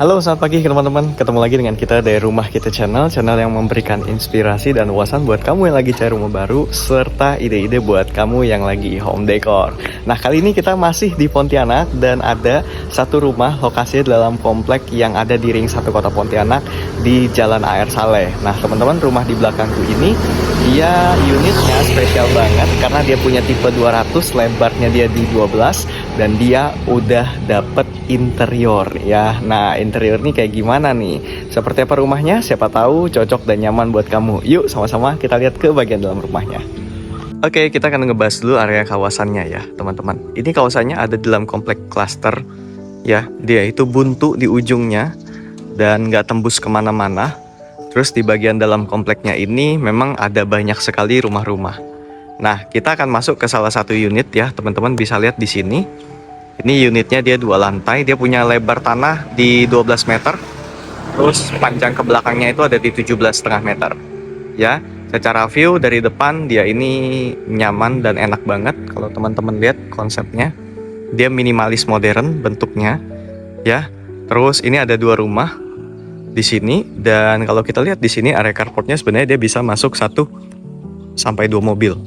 Halo, selamat pagi teman-teman. Ketemu lagi dengan kita dari Rumah Kita Channel yang memberikan inspirasi dan wawasan buat kamu yang lagi cari rumah baru, serta ide-ide buat kamu yang lagi home decor. Nah, kali ini kita masih di Pontianak dan ada satu rumah lokasinya dalam komplek yang ada di Ring 1 Kota Pontianak di Jalan Air Saleh. Nah, teman-teman, rumah di belakangku ini dia unitnya spesial banget karena dia punya tipe 200, lebarnya dia di 12 dan dia udah dapet interior ya. Nah, interior nih kayak gimana nih? Seperti apa rumahnya? Siapa tahu cocok dan nyaman buat kamu. Yuk sama-sama kita lihat ke bagian dalam rumahnya. Oke, kita akan ngebahas dulu area kawasannya ya, teman-teman. Ini kawasannya ada dalam komplek klaster ya. Dia itu buntu di ujungnya dan nggak tembus kemana-mana. Terus di bagian dalam kompleknya ini memang ada banyak sekali rumah-rumah. Nah, kita akan masuk ke salah satu unit ya, teman-teman bisa lihat di sini. Ini unitnya dia 2 lantai, dia punya lebar tanah di 12 meter. Terus panjang ke belakangnya itu ada di 17,5 meter. Ya, secara view dari depan dia ini nyaman dan enak banget. Kalau teman-teman lihat konsepnya, dia minimalis modern bentuknya. Ya, terus ini ada 2 rumah di sini dan kalau kita lihat di sini area carportnya sebenarnya dia bisa masuk 1 sampai 2 mobil.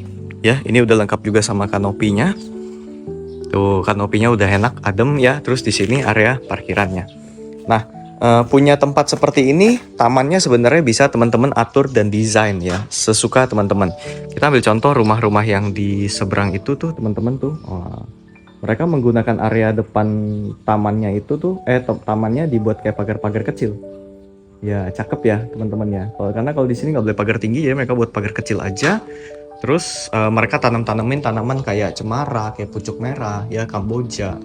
Ya, ini udah lengkap juga sama kanopinya. Tuh, kanopinya udah enak, adem ya. Terus di sini area parkirannya. Nah, punya tempat seperti ini, tamannya sebenarnya bisa teman-teman atur dan desain ya, sesuka teman-teman. Kita ambil contoh rumah-rumah yang di seberang itu tuh, teman-teman tuh. Mereka menggunakan area depan tamannya itu tuh, tamannya dibuat kayak pagar-pagar kecil. Ya, cakep ya teman-teman ya. Karena kalau di sini nggak boleh pagar tinggi ya, mereka buat pagar kecil aja. Terus mereka tanamin tanaman kayak cemara, kayak pucuk merah, ya kamboja.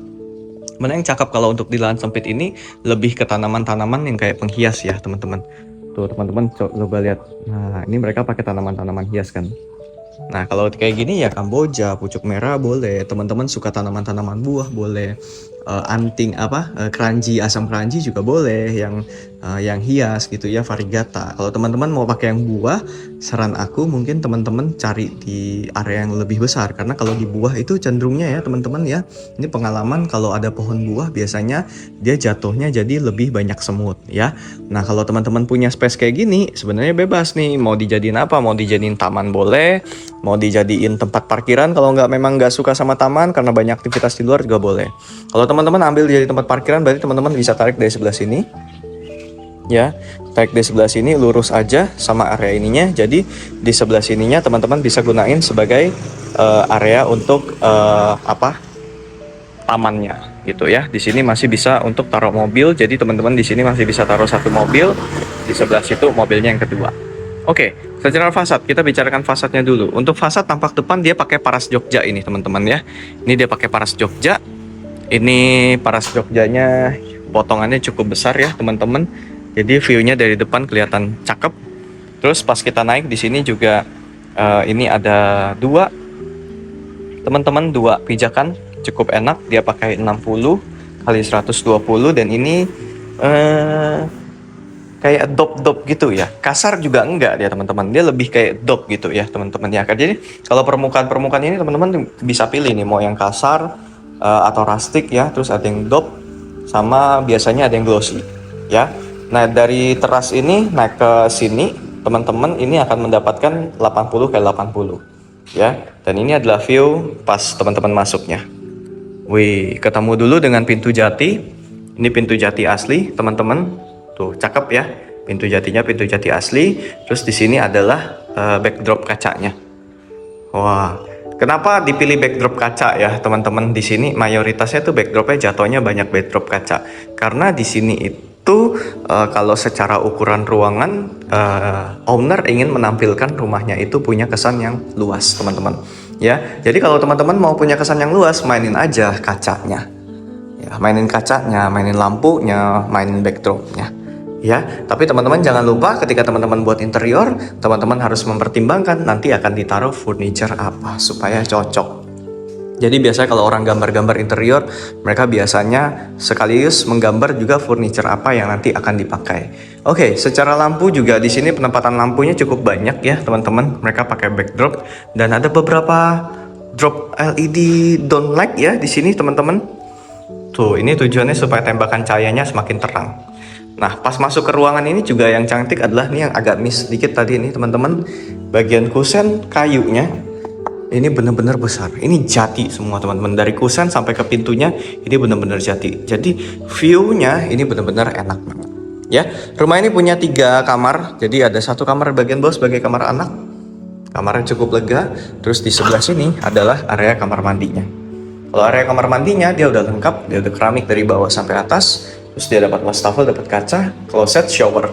Mana yang cakep kalau untuk di lahan sempit ini lebih ke tanaman-tanaman yang kayak penghias ya teman-teman. Tuh teman-teman coba lihat. Nah ini mereka pakai tanaman-tanaman hias kan. Nah kalau kayak gini ya kamboja, pucuk merah boleh. Teman-teman suka tanaman-tanaman buah boleh. Anting keranji, asam keranji juga boleh, yang hias gitu ya, variegata. Kalau teman-teman mau pakai yang buah, saran aku mungkin teman-teman cari di area yang lebih besar, karena kalau di buah itu cenderungnya ya teman-teman ya, ini pengalaman kalau ada pohon buah biasanya dia jatuhnya jadi lebih banyak semut ya. Nah kalau teman-teman punya space kayak gini sebenarnya bebas nih, mau dijadiin apa, mau dijadiin taman boleh, mau dijadiin tempat parkiran kalau memang nggak suka sama taman karena banyak aktivitas di luar juga boleh. Kalau teman-teman ambil jadi tempat parkiran berarti teman-teman bisa tarik dari sebelah sini ya, tarik dari sebelah sini lurus aja sama area ininya. Jadi di sebelah sininya teman-teman bisa gunain sebagai area untuk tamannya gitu ya. Di sini masih bisa untuk taruh mobil, jadi teman-teman di sini masih bisa taruh 1 mobil, di sebelah situ mobilnya yang kedua. Oke, secara fasad kita bicarakan fasadnya dulu. Untuk fasad tampak depan dia pakai paras Jogja ini teman-teman ya. Ini dia pakai paras Jogja. Ini paras Jogjanya potongannya cukup besar ya teman-teman. Jadi view-nya dari depan kelihatan cakep. Terus pas kita naik di sini juga ini ada 2 teman-teman, 2 pijakan cukup enak. Dia pakai 60 kali 120 dan ini kayak dop gitu ya. Kasar juga enggak dia teman-teman. Dia lebih kayak dop gitu ya teman-teman ya. Jadi kalau permukaan ini teman-teman bisa pilih nih mau yang kasar atau rustic ya. Terus ada yang dop sama biasanya ada yang glossy ya. Nah dari teras ini naik ke sini teman-teman ini akan mendapatkan 80 kali 80 ya. Dan ini adalah view pas teman-teman masuknya. Wih, ketemu dulu dengan pintu jati. Ini pintu jati asli teman-teman. Tuh cakep ya, pintu jatinya pintu jati asli. Terus di sini adalah backdrop kacanya. Wah, kenapa dipilih backdrop kaca ya teman-teman? Di sini mayoritasnya tuh backdropnya jatuhnya banyak backdrop kaca. Karena di sini itu kalau secara ukuran ruangan owner ingin menampilkan rumahnya itu punya kesan yang luas teman-teman. Ya, jadi kalau teman-teman mau punya kesan yang luas, mainin aja kacanya. Ya, mainin kacanya, mainin lampunya, mainin backdropnya. Ya, tapi teman-teman jangan lupa ketika teman-teman buat interior, teman-teman harus mempertimbangkan nanti akan ditaruh furniture apa supaya cocok. Jadi biasanya kalau orang gambar-gambar interior, mereka biasanya sekaligus menggambar juga furniture apa yang nanti akan dipakai. Oke, secara lampu juga di sini penempatan lampunya cukup banyak ya teman-teman. Mereka pakai backdrop dan ada beberapa drop LED downlight ya di sini teman-teman. Tuh, ini tujuannya supaya tembakan cahayanya semakin terang. Nah, pas masuk ke ruangan ini juga yang cantik adalah nih yang agak miss sedikit tadi ini teman-teman. Bagian kusen kayunya ini bener-bener besar. Ini jati semua teman-teman. Dari kusen sampai ke pintunya ini bener-bener jati. Jadi view-nya ini bener-bener enak banget. Ya, rumah ini punya 3 kamar. Jadi ada 1 kamar bagian bawah sebagai kamar anak. Kamarnya cukup lega. Terus di sebelah sini adalah area kamar mandinya. Kalau area kamar mandinya dia udah lengkap. Dia udah keramik dari bawah sampai atas. Terus dia dapat wastafel, dapat kaca, kloset, shower.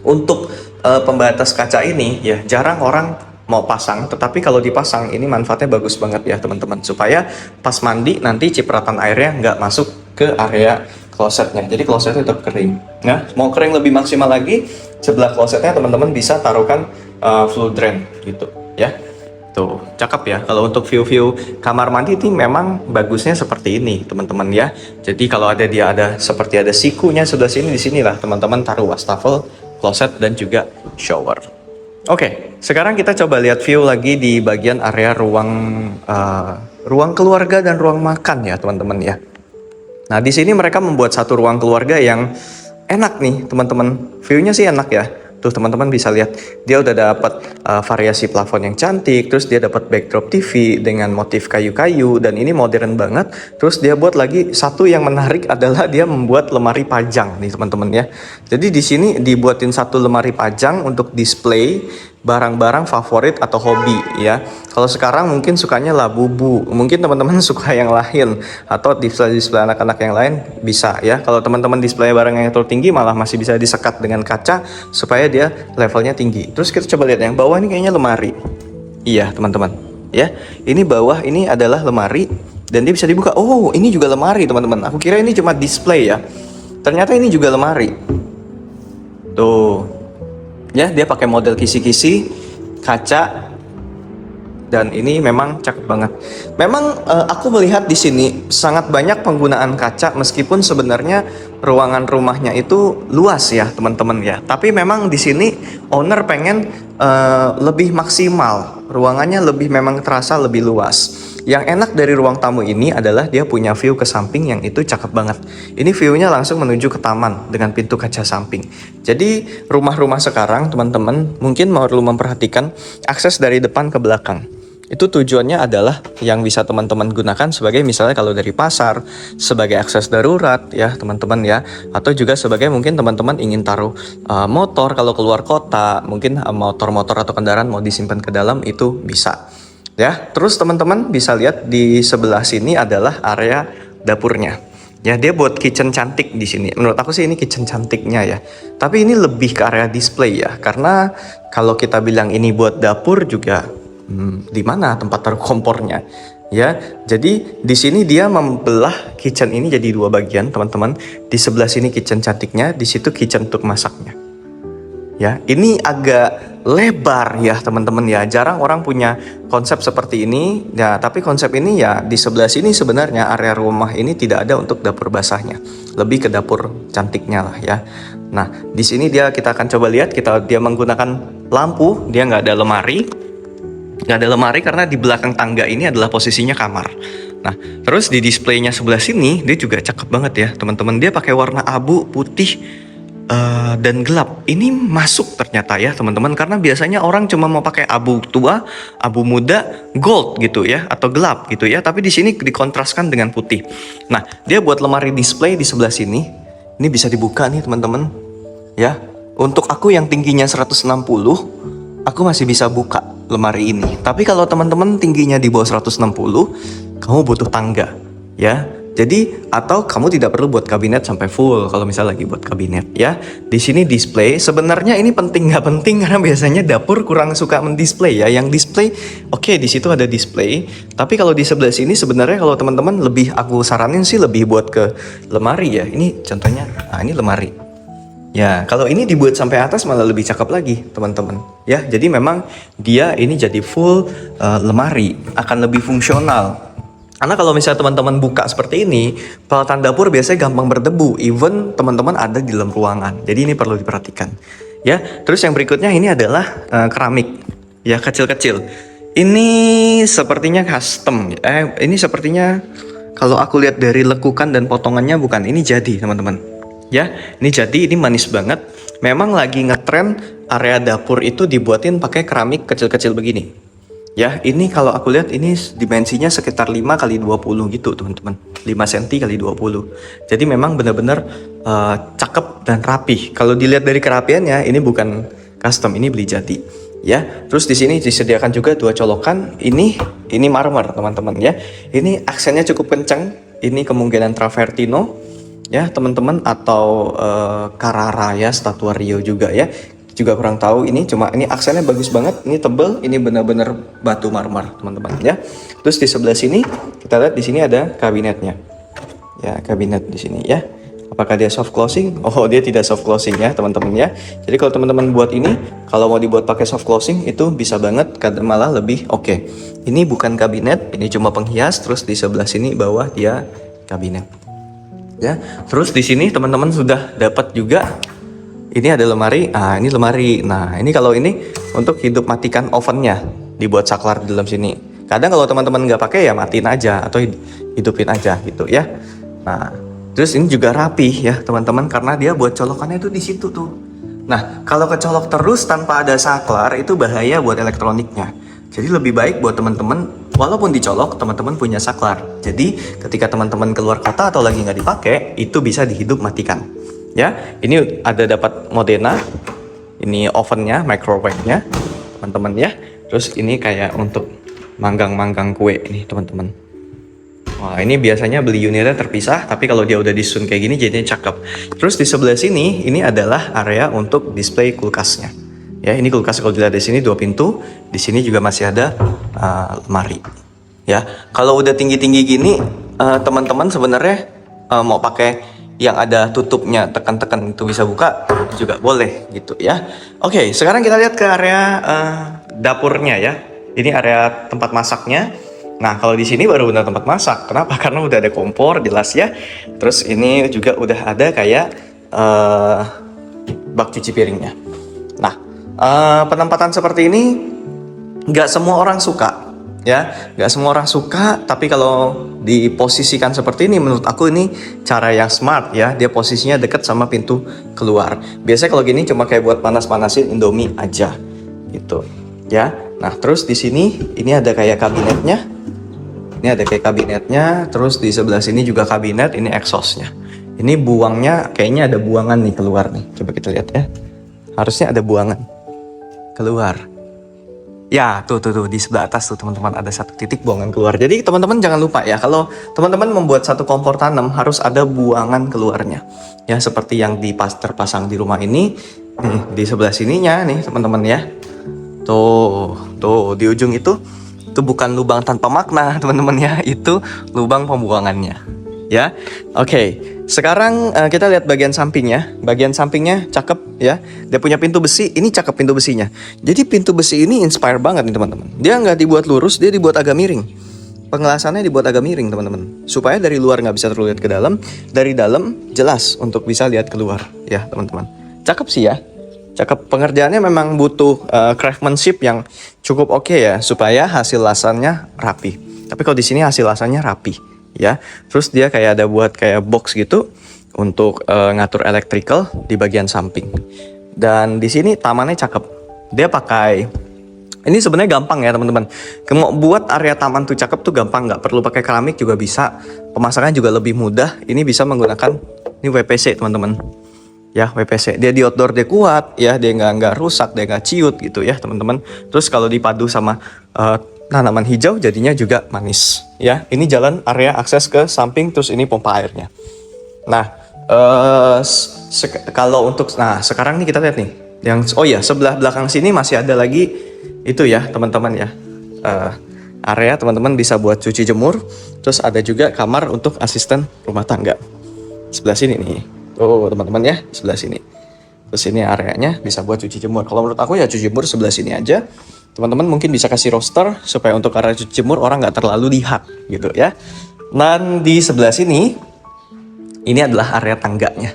Untuk pembatas kaca ini ya jarang orang mau pasang, tetapi kalau dipasang ini manfaatnya bagus banget ya teman-teman, supaya pas mandi nanti cipratan airnya nggak masuk ke area klosetnya, jadi klosetnya tetap kering. Nah, mau kering lebih maksimal lagi, sebelah klosetnya teman-teman bisa taruhkan full drain gitu ya. Tuh, cakep ya. Kalau untuk view-view kamar mandi ini memang bagusnya seperti ini, teman-teman ya. Jadi kalau ada seperti ada sikunya sebelah sini, di sinilah teman-teman taruh wastafel, kloset dan juga shower. Oke, sekarang kita coba lihat view lagi di bagian area ruang keluarga dan ruang makan ya, teman-teman ya. Nah, di sini mereka membuat satu ruang keluarga yang enak nih, teman-teman. View-nya sih enak ya. Tuh teman-teman bisa lihat, dia udah dapat variasi plafon yang cantik, terus dia dapat backdrop TV dengan motif kayu-kayu, dan ini modern banget. Terus dia buat lagi satu yang menarik adalah dia membuat lemari pajang nih teman-teman ya. Jadi di sini dibuatin satu lemari pajang untuk display barang-barang favorit atau hobi ya. Kalau sekarang mungkin sukanya Labubu, mungkin teman-teman suka yang lain, atau display anak-anak yang lain bisa ya. Kalau teman-teman display barang yang terlalu tinggi malah masih bisa disekat dengan kaca supaya dia levelnya tinggi. Terus kita coba lihat yang bawah ini kayaknya lemari. Iya teman-teman ya, ini bawah ini adalah lemari dan dia bisa dibuka. Oh, ini juga lemari teman-teman. Aku kira ini cuma display ya, ternyata ini juga lemari. Tuh ya, dia pakai model kisi-kisi kaca dan ini memang cakep banget. Memang aku melihat di sini sangat banyak penggunaan kaca, meskipun sebenarnya ruangan rumahnya itu luas ya teman-teman ya. Tapi memang di sini owner pengen lebih maksimal, ruangannya lebih memang terasa lebih luas. Yang enak dari ruang tamu ini adalah dia punya view ke samping yang itu cakep banget. Ini view-nya langsung menuju ke taman dengan pintu kaca samping. Jadi rumah-rumah sekarang teman-teman mungkin mau memperhatikan akses dari depan ke belakang. Itu tujuannya adalah yang bisa teman-teman gunakan sebagai misalnya kalau dari pasar, sebagai akses darurat ya teman-teman ya. Atau juga sebagai mungkin teman-teman ingin taruh motor kalau keluar kota, mungkin motor-motor atau kendaraan mau disimpan ke dalam itu bisa. Ya, terus teman-teman bisa lihat di sebelah sini adalah area dapurnya. Ya, dia buat kitchen cantik di sini. Menurut aku sih ini kitchen cantiknya ya. Tapi ini lebih ke area display ya. Karena kalau kita bilang ini buat dapur juga, di mana tempat taruh kompornya? Ya, jadi di sini dia membelah kitchen ini jadi 2 bagian, teman-teman. Di sebelah sini kitchen cantiknya, di situ kitchen untuk masaknya. Ya, ini agak lebar ya teman-teman ya. Jarang orang punya konsep seperti ini. Ya, tapi konsep ini ya di sebelah sini sebenarnya area rumah ini tidak ada untuk dapur basahnya. Lebih ke dapur cantiknya lah ya. Nah, di sini kita akan coba lihat dia menggunakan lampu, dia nggak ada lemari. Nggak ada lemari karena di belakang tangga ini adalah posisinya kamar. Nah, terus di displaynya sebelah sini dia juga cakep banget ya teman-teman. Dia pakai warna abu, putih, dan gelap. Ini masuk ternyata ya teman-teman, karena biasanya orang cuma mau pakai abu tua, abu muda, gold gitu ya, atau gelap gitu ya. Tapi di sini dikontraskan dengan putih. Nah, dia buat lemari display di sebelah sini. Ini bisa dibuka nih teman-teman. Ya, untuk aku yang tingginya 160, aku masih bisa buka lemari ini. Tapi kalau teman-teman tingginya di bawah 160, kamu butuh tangga ya. Jadi atau kamu tidak perlu buat kabinet sampai full kalau misalnya lagi buat kabinet ya. Di sini display, sebenarnya ini penting nggak penting karena biasanya dapur kurang suka mendisplay ya. Yang display oke, di situ ada display. Tapi kalau di sebelah sini sebenarnya kalau teman-teman lebih aku saranin sih lebih buat ke lemari ya. Ini contohnya, nah ini lemari. Ya, kalau ini dibuat sampai atas malah lebih cakep lagi teman-teman ya. Jadi memang dia ini jadi full lemari, akan lebih fungsional. Karena kalau misalnya teman-teman buka seperti ini, peralatan dapur biasanya gampang berdebu, even teman-teman ada di dalam ruangan. Jadi ini perlu diperhatikan. Ya, terus yang berikutnya ini adalah keramik, ya kecil-kecil. Ini sepertinya custom. Ini sepertinya kalau aku lihat dari lekukan dan potongannya bukan, ini jadi teman-teman. Ya, ini jadi ini manis banget. Memang lagi ngetren area dapur itu dibuatin pakai keramik kecil-kecil begini. Ya, ini kalau aku lihat ini dimensinya sekitar 5 kali 20 gitu, teman-teman. 5 cm kali 20. Jadi memang benar-benar cakep dan rapih. Kalau dilihat dari kerapiannya, ini bukan custom, ini beli jadi. Ya, terus di sini disediakan juga 2 colokan. Ini marmer, teman-teman ya. Ini aksennya cukup kencang. Ini kemungkinan travertino ya, teman-teman, atau Carrara ya, Statua Rio juga ya. Juga kurang tahu ini, cuma ini aksennya bagus banget, ini tebel, ini benar-benar batu marmer, teman-teman ya. Terus di sebelah sini kita lihat di sini ada kabinetnya. Ya, kabinet di sini ya. Apakah dia soft closing? Oh, dia tidak soft closing ya, teman-teman ya. Jadi kalau teman-teman buat ini, kalau mau dibuat pakai soft closing itu bisa banget, malah lebih oke. Ini bukan kabinet, ini cuma penghias. Terus di sebelah sini bawah dia kabinet. Ya, terus di sini teman-teman sudah dapat juga. Ini ada lemari. Ah, ini lemari. Nah, ini kalau ini untuk hidup matikan ovennya, dibuat saklar di dalam sini. Kadang kalau teman-teman nggak pakai ya matiin aja atau hidupin aja gitu ya. Nah, terus ini juga rapih ya teman-teman, karena dia buat colokannya itu di situ tuh. Nah, kalau kecolok terus tanpa ada saklar itu bahaya buat elektroniknya. Jadi lebih baik buat teman-teman, walaupun dicolok, teman-teman punya saklar. Jadi ketika teman-teman keluar kota atau lagi nggak dipakai, itu bisa dihidup matikan. Ya, ini ada dapat Modena, ini ovennya, microwave-nya, teman-teman ya. Terus ini kayak untuk manggang-manggang kue ini, teman-teman. Wah, ini biasanya beli unitnya terpisah, tapi kalau dia udah disusun kayak gini jadinya cakep. Terus di sebelah sini, ini adalah area untuk display kulkasnya. Ya, ini kulkas kalau dilihat di sini 2 pintu, di sini juga masih ada lemari. Ya, kalau udah tinggi-tinggi gini, teman-teman sebenarnya mau pakai yang ada tutupnya, tekan-tekan itu bisa buka juga boleh gitu ya. Oke, sekarang kita lihat ke area dapurnya ya. Ini area tempat masaknya. Nah, kalau di sini baru benar tempat masak. Kenapa? Karena udah ada kompor jelas ya. Terus ini juga udah ada kayak bak cuci piringnya. Nah, penempatan seperti ini nggak semua orang suka. Ya, nggak semua orang suka, tapi kalau diposisikan seperti ini, menurut aku ini cara yang smart ya. Dia posisinya dekat sama pintu keluar. Biasanya kalau gini cuma kayak buat panas-panasin Indomie aja, gitu ya. Nah, terus di sini ini ada kayak kabinetnya. Ini ada kayak kabinetnya. Terus di sebelah sini juga kabinet. Ini exhaustnya. Ini buangnya, kayaknya ada buangan nih keluar nih. Coba kita lihat ya. Harusnya ada buangan keluar. Ya, tuh di sebelah atas tuh teman-teman ada 1 titik buangan keluar. Jadi teman-teman jangan lupa ya, kalau teman-teman membuat satu kompor tanam harus ada buangan keluarnya. Ya, seperti yang terpasang di rumah ini. Nih, di sebelah sininya nih teman-teman ya. Tuh di ujung itu bukan lubang tanpa makna teman-teman ya, itu lubang pembuangannya. Ya, oke. Sekarang kita lihat bagian sampingnya. Bagian sampingnya cakep ya. Dia punya pintu besi. Ini cakep pintu besinya. Jadi pintu besi ini inspire banget nih teman-teman. Dia nggak dibuat lurus, dia dibuat agak miring. Pengelasannya dibuat agak miring teman-teman. Supaya dari luar nggak bisa terlihat ke dalam, dari dalam jelas untuk bisa lihat keluar ya teman-teman. Cakep sih ya. Cakep. Pengerjaannya memang butuh craftsmanship yang cukup oke ya, supaya hasil lasannya rapi. Tapi kalau di sini hasil lasannya rapi. Ya, terus dia kayak ada buat kayak box gitu untuk ngatur electrical di bagian samping. Dan di sini tamannya cakep. Dia pakai, ini sebenarnya gampang ya teman-teman. Mau buat area taman tuh cakep tuh gampang, nggak perlu pakai keramik juga bisa. Pemasangan juga lebih mudah. Ini bisa menggunakan ini WPC teman-teman. Ya, WPC. Dia di outdoor dia kuat, ya dia nggak rusak, dia nggak ciut gitu ya teman-teman. Terus kalau dipadu sama tanaman hijau jadinya juga manis ya. Ini jalan area akses ke samping, terus ini pompa airnya. Nah, kalau untuk sekarang nih kita lihat nih yang sebelah belakang sini masih ada lagi itu ya teman-teman ya. Area teman-teman bisa buat cuci jemur, terus ada juga kamar untuk asisten rumah tangga. Sebelah sini nih. Tuh teman-teman ya, sebelah sini. Terus ini areanya bisa buat cuci jemur. Kalau menurut aku ya cuci jemur sebelah sini aja. Teman-teman mungkin bisa kasih roster supaya untuk area cuci jemur orang nggak terlalu lihat gitu ya. Dan di sebelah sini, ini adalah area tangganya.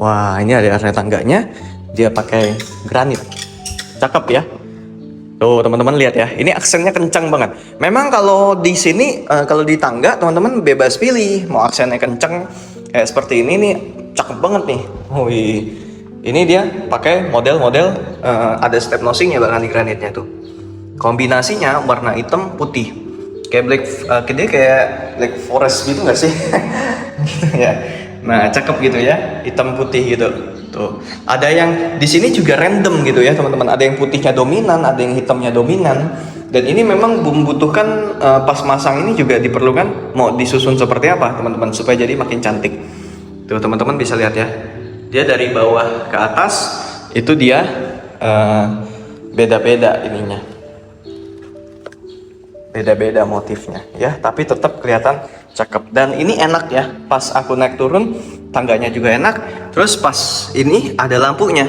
Wah, ini ada area tangganya. Dia pakai granit. Cakep ya. Tuh teman-teman lihat ya. Ini aksennya kencang banget. Memang kalau di sini, kalau di tangga teman-teman bebas pilih. Mau aksennya kencang kayak seperti ini nih. cakep banget nih. Wih, ini dia pakai model-model ada step nosing ya Bang di granitnya tuh. Kombinasinya warna hitam putih. Kayak black forest gitu nggak sih? Gitu ya. Nah, cakep gitu ya, hitam putih gitu. Tuh. Ada yang di sini juga random gitu ya, teman-teman. Ada yang putihnya dominan, ada yang hitamnya dominan. Dan ini memang membutuhkan pas masang ini juga diperlukan mau disusun seperti apa, teman-teman, supaya jadi makin cantik. Tuh, teman-teman bisa lihat ya. Dia dari bawah ke atas itu dia beda-beda ininya. Beda-beda motifnya ya, tapi tetap kelihatan cakep. Dan ini enak ya, pas aku naik turun tangganya juga enak. Terus pas ini ada lampunya,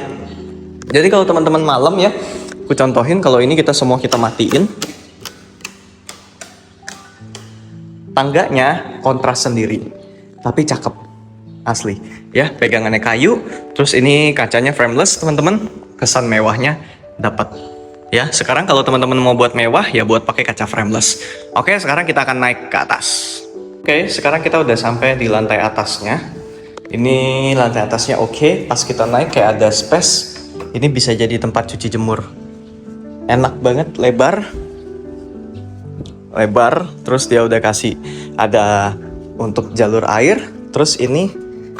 jadi kalau teman-teman malam ya, aku contohin. Kalau ini kita matiin, tangganya kontras sendiri, tapi cakep asli ya. Pegangannya kayu, terus ini kacanya frameless teman-teman, kesan mewahnya dapat. Ya, sekarang kalau teman-teman mau buat mewah ya buat pakai kaca frameless. Oke, sekarang kita akan naik ke atas. Oke, sekarang kita udah sampai di lantai atasnya. Ini lantai atasnya oke. Pas kita naik kayak ada space. Ini bisa jadi tempat cuci jemur. Enak banget, lebar. Terus dia udah kasih ada untuk jalur air. Terus ini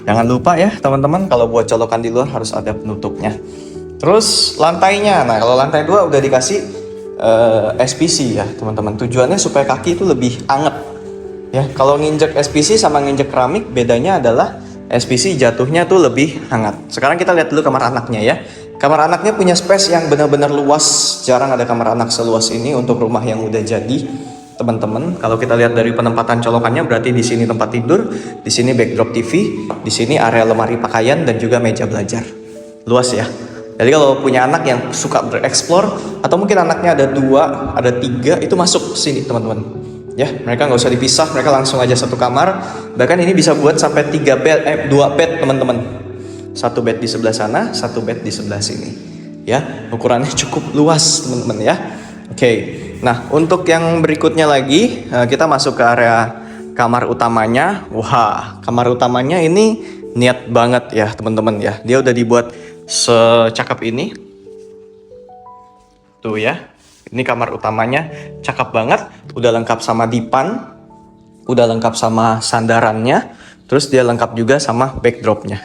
jangan lupa ya teman-teman, kalau buat colokan di luar harus ada penutupnya. Terus lantainya, nah kalau lantai 2 udah dikasih SPC ya teman-teman. Tujuannya supaya kaki itu lebih anget ya. Kalau nginjek SPC sama nginjek keramik, bedanya adalah SPC jatuhnya tuh lebih hangat. Sekarang kita lihat dulu kamar anaknya ya. Kamar anaknya punya space yang benar-benar luas. Jarang ada kamar anak seluas ini untuk rumah yang udah jadi teman-teman. Kalau kita lihat dari penempatan colokannya, berarti di sini tempat tidur, di sini backdrop TV, di sini area lemari pakaian dan juga meja belajar. Luas ya. Jadi kalau punya anak yang suka bereksplor, atau mungkin anaknya ada 2, ada 3, itu masuk sini teman-teman. Ya, mereka nggak usah dipisah, mereka langsung aja satu kamar. Bahkan ini bisa buat sampai 2 bed teman-teman. 1 bed di sebelah sana, 1 bed di sebelah sini. Ya, ukurannya cukup luas teman-teman ya. Oke, nah untuk yang berikutnya lagi, kita masuk ke area kamar utamanya. Wah, kamar utamanya ini niat banget ya teman-teman ya. Dia udah dibuat secakep ini tuh ya. Ini kamar utamanya cakep banget, udah lengkap sama dipan, udah lengkap sama sandarannya, terus dia lengkap juga sama backdropnya.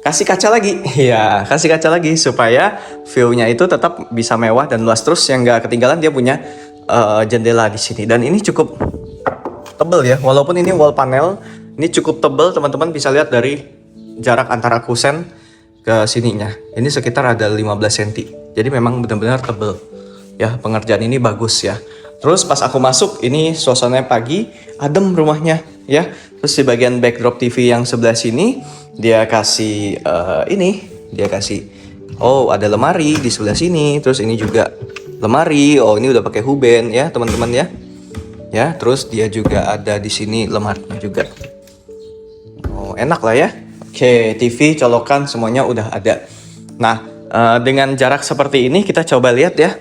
Kasih kaca lagi ya, kasih kaca lagi supaya view-nya itu tetap bisa mewah dan luas. Terus yang gak ketinggalan, dia punya jendela di sini. Dan ini cukup tebel ya, walaupun ini wall panel, ini cukup tebel teman-teman. Bisa lihat dari jarak antara kusen ke sininya, ini sekitar ada 15 cm. Jadi memang benar-benar tebel ya. Pengerjaan ini bagus ya. Terus pas aku masuk, ini suasananya pagi, adem rumahnya ya. Terus di bagian backdrop TV yang sebelah sini, dia kasih ada lemari di sebelah sini. Terus ini juga lemari. Oh, ini udah pakai huben ya teman-teman ya. Ya, terus dia juga ada di sini lemarinya juga. Oh, enak lah ya. Oke, TV, colokan, semuanya udah ada. Nah, dengan jarak seperti ini kita coba lihat ya.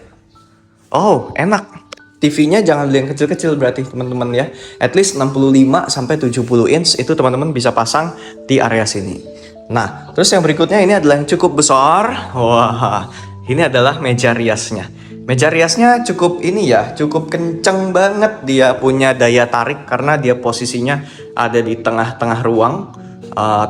Oh, enak. TV-nya jangan beli yang kecil-kecil berarti teman-teman ya. At least 65 sampai 70 inch itu teman-teman bisa pasang di area sini. Nah, terus yang berikutnya ini adalah yang cukup besar. Wah, ini adalah meja riasnya. Meja riasnya cukup kenceng banget. Dia punya daya tarik karena dia posisinya ada di tengah-tengah ruang.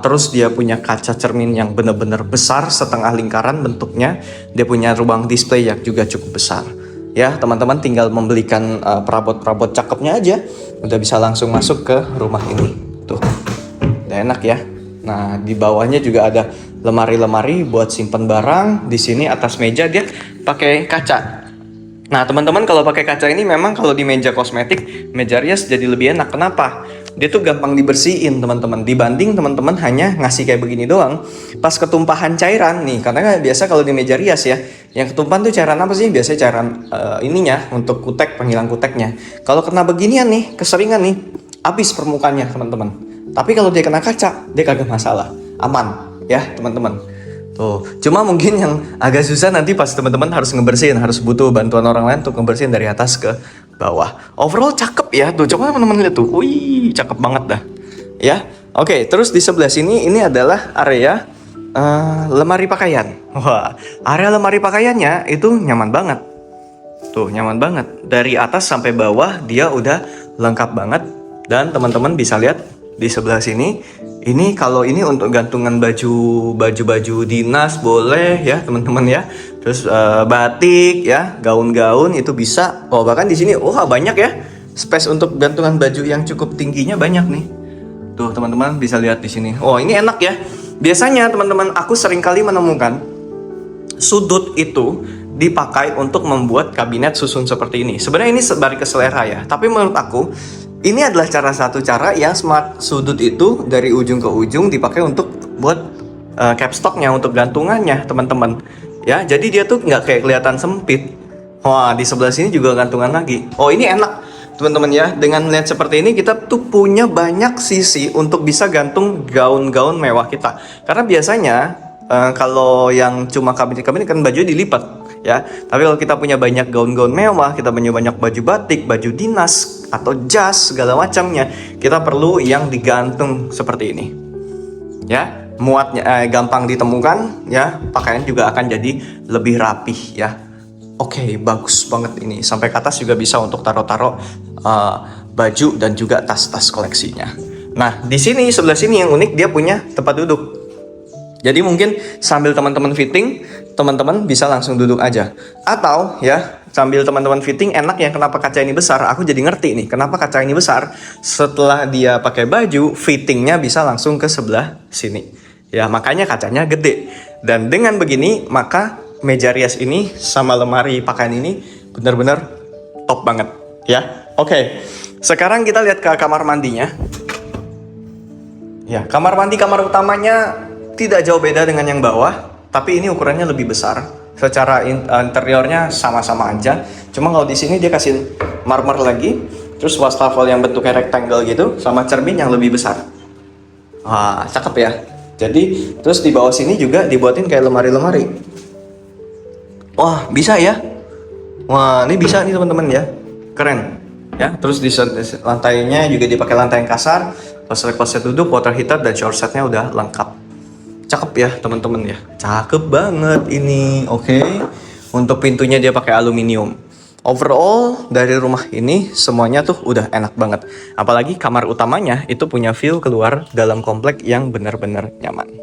Terus dia punya kaca cermin yang benar-benar besar, setengah lingkaran bentuknya. Dia punya ruang display yang juga cukup besar. Ya, teman-teman tinggal membelikan perabot-perabot cakepnya aja, udah bisa langsung masuk ke rumah ini. Tuh, udah enak ya. Nah, di bawahnya juga ada lemari-lemari buat simpen barang. Di sini atas meja dia pakai kaca. Nah, teman-teman kalau pakai kaca ini memang kalau di meja kosmetik, meja rias jadi lebih enak. Kenapa? Dia tuh gampang dibersihin teman-teman, dibanding teman-teman hanya ngasih kayak begini doang. Pas ketumpahan cairan nih, karena biasa kalau di meja rias ya, yang ketumpahan tuh cairan apa sih? Biasanya cairan ininya untuk kutek, penghilang kuteknya. Kalau kena beginian nih, keseringan nih, habis permukaannya teman-teman. Tapi kalau dia kena kaca, dia kagak masalah, aman ya teman-teman. Tuh, cuma mungkin yang agak susah nanti pas teman-teman harus ngebersihin, harus butuh bantuan orang lain untuk ngebersihin dari atas ke bawah. Overall cakep ya, tuh coba teman-teman lihat tuh, wih cakep banget dah. Ya, Oke, terus di sebelah sini ini adalah area lemari pakaian. Wah, area lemari pakaiannya itu nyaman banget. Tuh, nyaman banget. Dari atas sampai bawah dia udah lengkap banget. Dan teman-teman bisa lihat di sebelah sini. Ini kalau ini untuk gantungan baju dinas boleh ya, teman-teman ya. Terus batik ya, gaun-gaun itu bisa. Oh, bahkan di sini banyak ya. Space untuk gantungan baju yang cukup tingginya banyak nih. Tuh, teman-teman bisa lihat di sini. Oh, ini enak ya. Biasanya teman-teman aku sering kali menemukan sudut itu dipakai untuk membuat kabinet susun seperti ini. Sebenarnya ini balik ke selera ya. Tapi menurut aku ini adalah satu cara yang smart. Sudut itu dari ujung ke ujung dipakai untuk buat capstocknya, untuk gantungannya teman-teman. Ya, jadi dia tuh nggak kayak kelihatan sempit. Wah, di sebelah sini juga gantungan lagi. Oh, ini enak teman-teman ya. Dengan melihat seperti ini kita tuh punya banyak sisi untuk bisa gantung gaun-gaun mewah kita. Karena biasanya kalau yang cuma kabinet-kabinet kan baju dilipat ya. Tapi kalau kita punya banyak gaun-gaun mewah, kita punya banyak baju batik, baju dinas atau jas segala macamnya, kita perlu yang digantung seperti ini. Ya, muatnya gampang ditemukan ya, pakaian juga akan jadi lebih rapih ya. Oke, bagus banget ini. Sampai ke atas juga bisa untuk taruh-taruh baju dan juga tas-tas koleksinya. Nah, di sini sebelah sini yang unik dia punya tempat duduk. Jadi mungkin sambil teman-teman fitting, teman-teman bisa langsung duduk aja. Atau ya, sambil teman-teman fitting enak ya, kenapa kaca ini besar? Aku jadi ngerti nih, kenapa kaca ini besar. Setelah dia pakai baju, fittingnya bisa langsung ke sebelah sini. Ya, makanya kacanya gede. Dan dengan begini, maka meja rias ini sama lemari pakaian ini benar-benar top banget ya. Oke, sekarang kita lihat ke kamar mandinya. Ya, kamar mandi kamar utamanya tidak jauh beda dengan yang bawah, tapi ini ukurannya lebih besar. Secara interiornya sama-sama aja. Cuma kalau di sini dia kasih marmer lagi, terus wastafel yang bentuknya rectangle gitu, sama cermin yang lebih besar. Wah, cakep ya. Jadi, terus di bawah sini juga dibuatin kayak lemari-lemari. Wah, bisa ya. Wah, ini bisa nih teman-teman ya. Keren. Ya, terus di lantainya juga dipakai lantai yang kasar. Kloset duduk, water heater dan shower setnya udah lengkap. Cakep ya teman-teman ya. Cakep banget ini. Oke. Untuk pintunya dia pakai aluminium. Overall dari rumah ini semuanya tuh udah enak banget. Apalagi kamar utamanya itu punya view keluar dalam komplek yang benar-benar nyaman.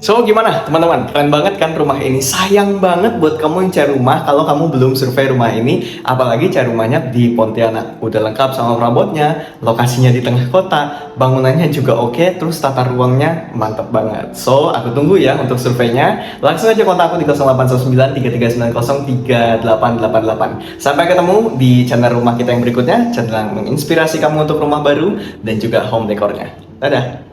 So gimana teman-teman, keren banget kan rumah ini. Sayang banget buat kamu yang cari rumah kalau kamu belum survei rumah ini. Apalagi cari rumahnya di Pontianak. Udah lengkap sama perabotnya, lokasinya di tengah kota, bangunannya juga oke, terus tata ruangnya mantap banget. So aku tunggu ya untuk surveinya. Langsung aja kontak aku di 0819 3390 3888. Sampai ketemu di channel rumah kita yang berikutnya, channel yang menginspirasi kamu untuk rumah baru dan juga home decornya. Dadah!